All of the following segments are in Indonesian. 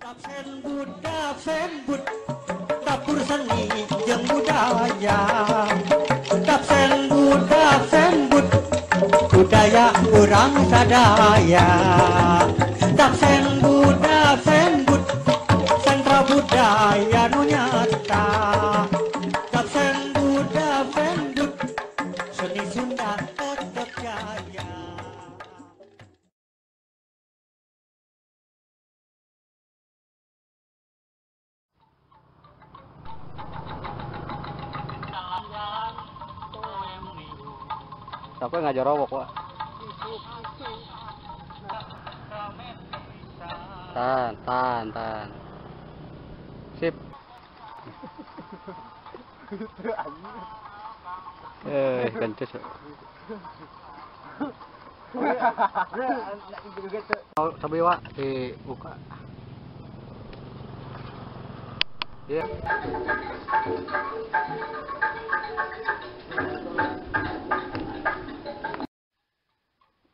Absen bud, dapur seni jeung budaya. Absen bud, budaya urang sadaya. Absen bud, sentra budaya nu nyata. Absen bud, seni Sunda tetep jaya. Tapi nggak jorok kok. Tan. Sip. Kencus. Sabi wa dibuka. Iya.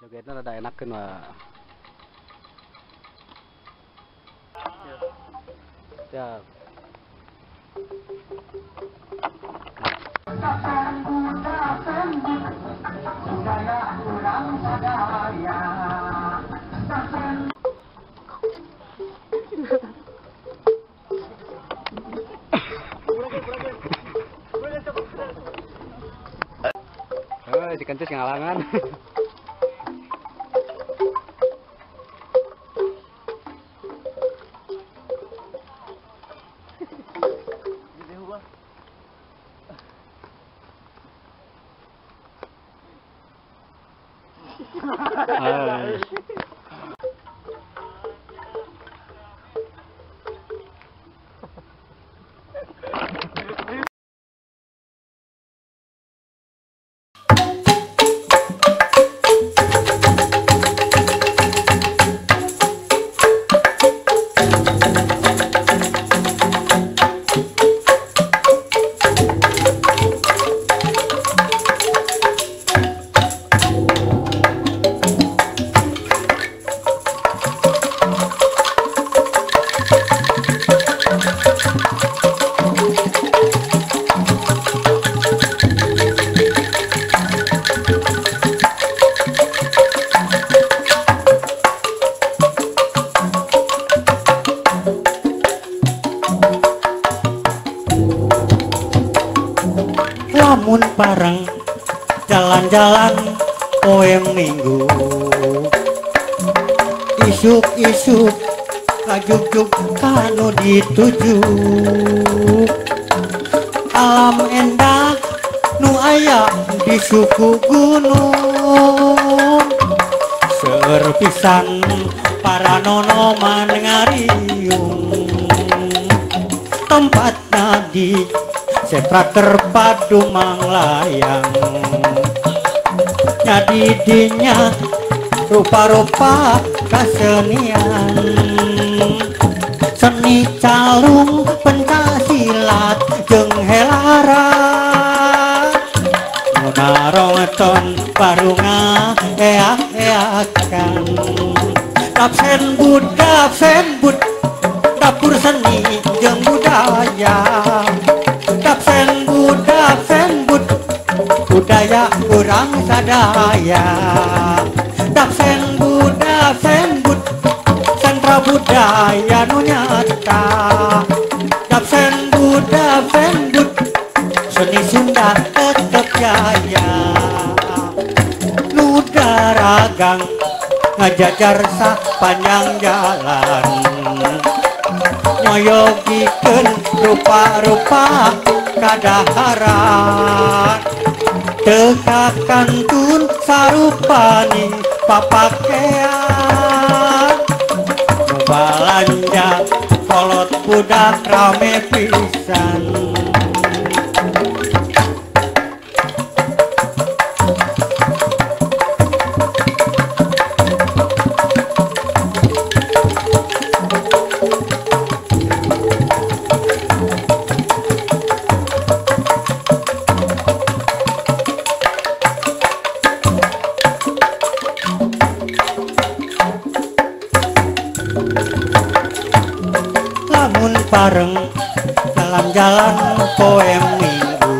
Jogetnya rada enakeun wah. Siap. Si Kentis ngalangan. Lamun bareng jalan-jalan poe minggu, isuk-isuk kajujuk kanu dituju. Alam endah nu aya di suku gunung, seueur pisan para nonoman ngariung. Tempatna di seprak terpadu manglayang, jadi dinya rupa-rupa kesenian, seni calung pencasilat jeung helaran, munarongeton barunga eak-eakan. Absen bud, dapur seni jeung budaya. Absen bud, budaya urang sadaya. Absen bud, sentra budaya nu nyata. Absen bud, seni Sunda tetep jaya. Nu daragang ngajajar sapanjang jalan, nyoyogikeun rupa-rupa kadaharan, teu kakantun sarupani papakean. Nu balanja kolot budak rame pisan. lamun pareng jalan-jalan poe minggu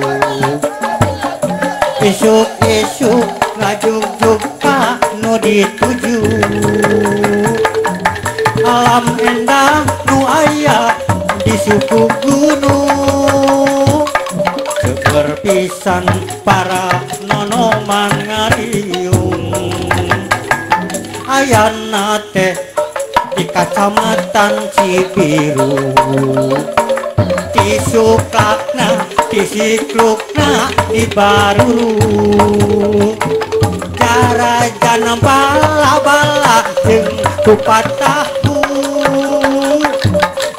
isuk-isuk ngajuk-juk ka nu dituju alam endah nu aya di suku gunung seueur pisan para nonoman ngariung ayana teh di kacamatan Cibiru di Suklakna di Siklukna di Baruru jarajan bala-bala jeung kupat tahu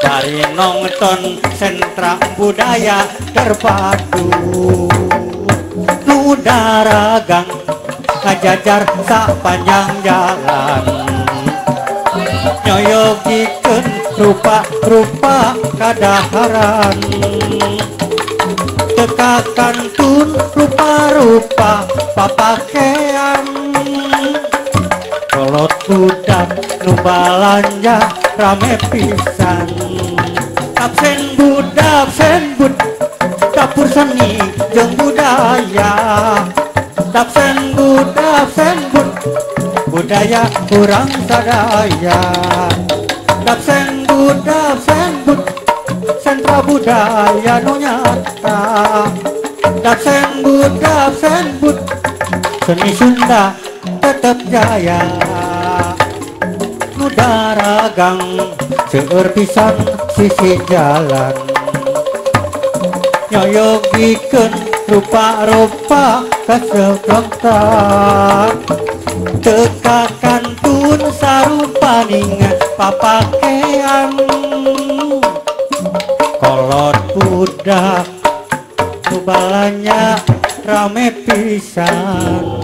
dari nonton sentra budaya terpadu nu daragang ngajajar sapanjang jalan nyoyogikeun rupa-rupa kadaharan teka kantun rupa-rupa papakean kolot budak nu balanja rame pisan absen bud dapur seni jeung budaya absen bud budaya kurang sadaya absen bud sentra budaya nu nyata absen bud seni Sunda tetep jaya nu daragang seueur pisan sisi jalan nyoyogikeun rupa-rupa kaseklektak teka kantun sarupaning papakean kolot budak nu balanya rame pisan